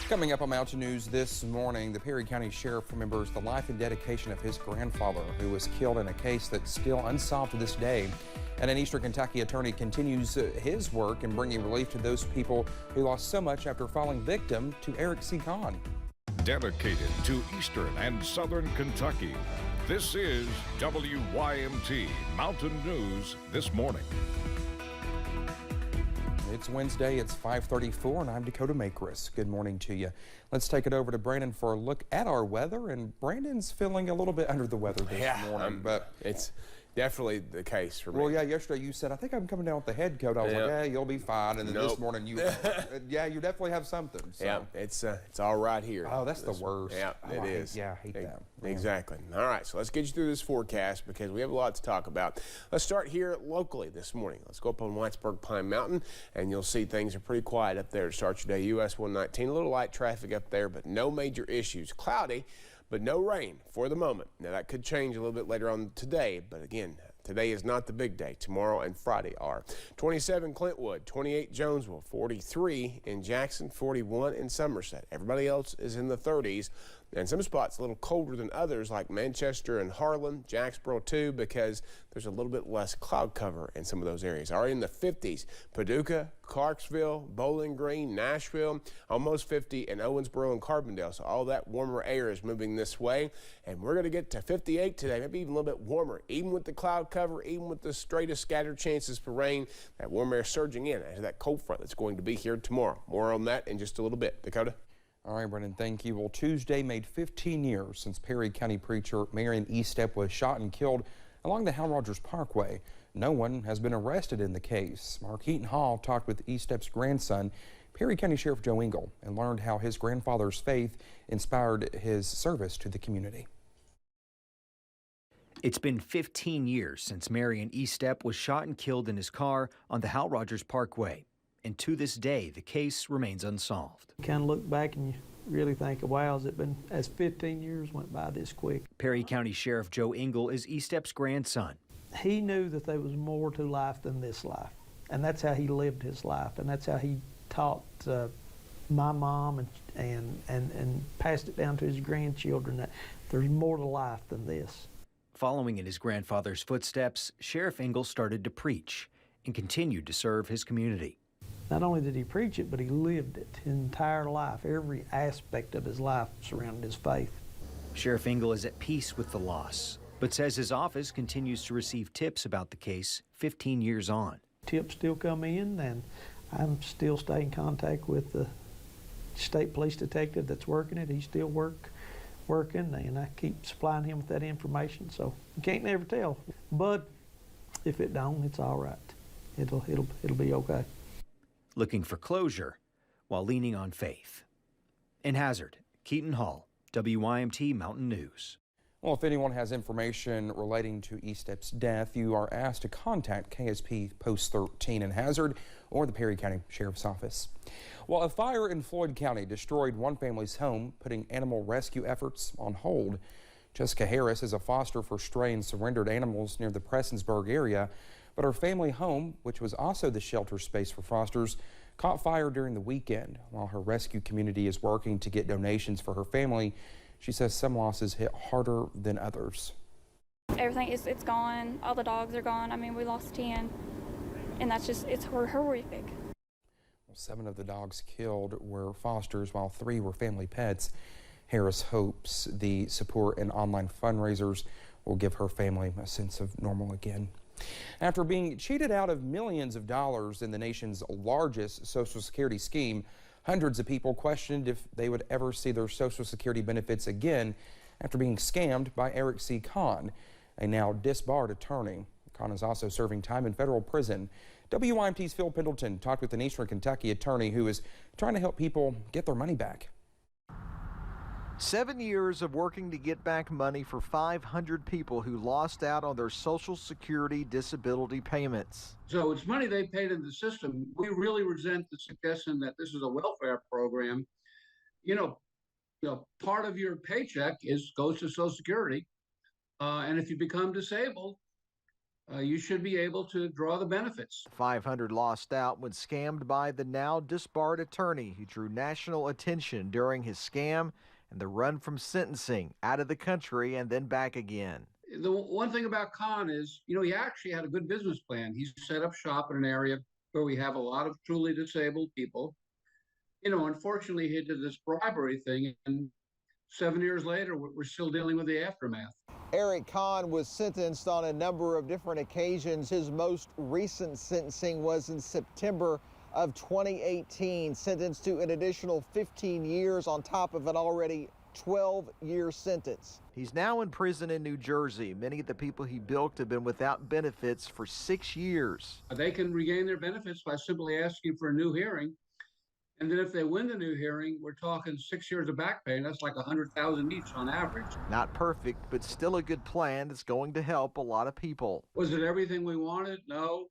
Coming up on Mountain News this morning, the Perry County Sheriff remembers the life and dedication of his grandfather, who was killed in a case that's still unsolved to this day. And an Eastern Kentucky attorney continues his work in bringing relief to those people who lost so much after falling victim to Eric C. Kahn. Dedicated to Eastern and Southern Kentucky, this is WYMT Mountain News this morning. It's Wednesday, it's 5:34, and I'm Dakota Makris. Good morning to you. Let's take it over to Brandon for a look at our weather, and Brandon's feeling a little bit under the weather this morning. But it's definitely the case for me. Well, yeah, yesterday you said, I think I'm coming down with the head coat. I was like, yeah, you'll be fine. And then this morning you, yeah, you definitely have something. So. Yeah, it's all right here. Oh, that's the worst. Yeah, it is. Yeah, I hate that. Exactly. All right, so let's get you through this forecast because we have a lot to talk about. Let's start here locally this morning. Let's go up on Whitesburg Pine Mountain, and you'll see things are pretty quiet up there to start your day. US 119, a little light traffic up there, but no major issues. Cloudy, but no rain for the moment. Now, that could change a little bit later on today, but again, today is not the big day. Tomorrow and Friday are. 27 Clintwood, 28 Jonesville, 43 in Jackson, 41 in Somerset. Everybody else is in the 30s. And some spots a little colder than others, like Manchester and Harlan, Jacksboro too, because there's a little bit less cloud cover in some of those areas. Already in the 50s, Paducah, Clarksville, Bowling Green, Nashville, almost 50 in Owensboro and Carbondale. So all that warmer air is moving this way. And we're going to get to 58 today, maybe even a little bit warmer. Even with the cloud cover, even with the straightest scattered chances for rain, that warm air surging in as that cold front that's going to be here tomorrow. More on that in just a little bit. Dakota? All right, Brendan, thank you. Well, Tuesday made 15 years since Perry County preacher Marion Estep was shot and killed along the Hal Rogers Parkway. No one has been arrested in the case. Mark UHaul talked with Estep's grandson, Perry County Sheriff Joe Engel, and learned how his grandfather's faith inspired his service to the community. It's been 15 years since Marion Estep was shot and killed in his car on the Hal Rogers Parkway. And to this day, the case remains unsolved. You kind of look back and you really think, wow, has it been, as 15 years went by this quick. Perry County Sheriff Joe Engel is Estep's grandson. He knew that there was more to life than this life, and that's how he lived his life, and that's how he taught my mom and passed it down to his grandchildren, that there's more to life than this. Following in his grandfather's footsteps, Sheriff Engel started to preach and continued to serve his community. Not only did he preach it, but he lived it his entire life. Every aspect of his life surrounded his faith. Sheriff Engel is at peace with the loss, but says his office continues to receive tips about the case 15 years on. Tips still come in, and I'm still staying in contact with the state police detective that's working it. He's still working, and I keep supplying him with that information, so you can't never tell. But if it don't, it's all right. It'll be okay. Looking for closure while leaning on faith. In Hazard, Keaton Hall, WYMT Mountain News. Well, if anyone has information relating to Estep's death, you are asked to contact KSP Post 13 in Hazard or the Perry County Sheriff's Office. Well, a fire in Floyd County destroyed one family's home, putting animal rescue efforts on hold. Jessica Harris is a foster for stray and surrendered animals near the Prestonsburg area, but her family home, which was also the shelter space for fosters, caught fire during the weekend. While her rescue community is working to get donations for her family, she says some losses hit harder than others. Everything it's gone. All the dogs are gone. I mean, we lost 10, and it's horrific. Well, 7 of the dogs killed were fosters, while 3 were family pets. Harris hopes the support and online fundraisers will give her family a sense of normal again. After being cheated out of millions of dollars in the nation's largest Social Security scheme, hundreds of people questioned if they would ever see their Social Security benefits again after being scammed by Eric C. Kahn, a now disbarred attorney. Kahn is also serving time in federal prison. WYMT's Phil Pendleton talked with an Eastern Kentucky attorney who is trying to help people get their money back. 7 years of working to get back money for 500 people who lost out on their Social Security disability payments. So it's money they paid in the system. We really resent the suggestion that this is a welfare program. You know, part of your paycheck goes to Social Security, and if you become disabled, you should be able to draw the benefits. 500 lost out when scammed by the now disbarred attorney who drew national attention during his scam and the run from sentencing out of the country and then back again. The one thing about Khan is, he actually had a good business plan. He's set up shop in an area where we have a lot of truly disabled people. Unfortunately, he did this bribery thing, and 7 years later, we're still dealing with the aftermath. Eric Kahn was sentenced on a number of different occasions. His most recent sentencing was in September of 2018, sentenced to an additional 15 years on top of an already 12-year sentence. He's now in prison in New Jersey. Many of the people he bilked have been without benefits for 6 years. They can regain their benefits by simply asking for a new hearing. And then if they win the new hearing, we're talking 6 years of back pay, and that's like $100,000 each on average. Not perfect, but still a good plan that's going to help a lot of people. Was it everything we wanted? No.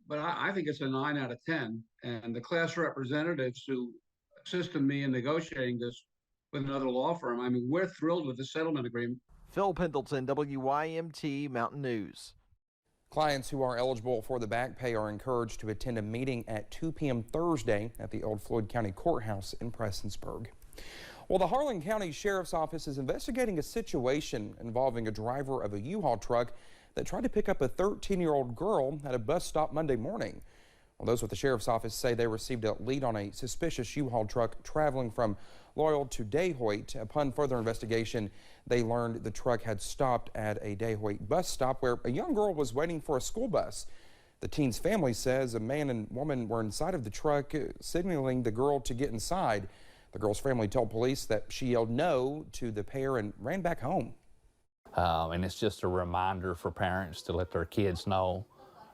But I think it's a 9 out of 10. And the class representatives who assisted me in negotiating this with another law firm, I mean, we're thrilled with the settlement agreement. Phil Pendleton, WYMT Mountain News. Clients who are eligible for the back pay are encouraged to attend a meeting at 2 p.m. Thursday at the old Floyd County Courthouse in Prestonsburg. Well, the Harlan County Sheriff's Office is investigating a situation involving a driver of a U-Haul truck that tried to pick up a 13-year-old girl at a bus stop Monday morning. Well, those with the Sheriff's Office say they received a lead on a suspicious U-Haul truck traveling from Loyal to Dehoyt. Upon further investigation, they learned the truck had stopped at a Dehoyt bus stop where a young girl was waiting for a school bus. The teen's family says a man and woman were inside of the truck, signaling the girl to get inside. The girl's family told police that she yelled no to the pair and ran back home. And it's just a reminder for parents to let their kids know,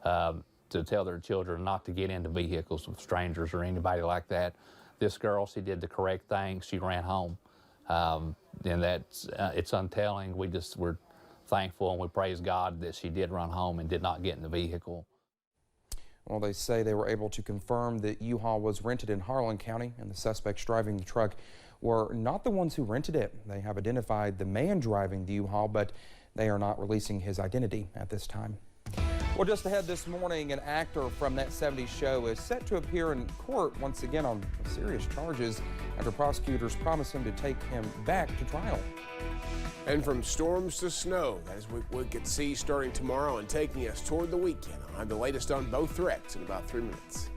to tell their children not to get into vehicles with strangers or anybody like that. This girl, she did the correct thing. She ran home. And it's untelling. We're thankful and we praise God that she did run home and did not get in the vehicle. Well, they say they were able to confirm that U-Haul was rented in Harlan County and the suspects driving the truck were not the ones who rented it. They have identified the man driving the U-Haul, but they are not releasing his identity at this time. Well, just ahead this morning, an actor from That 70s Show is set to appear in court once again on serious charges after prosecutors promised him to take him back to trial. And from storms to snow, that is what we could see starting tomorrow and taking us toward the weekend. I'll have the latest on both threats in about 3 minutes.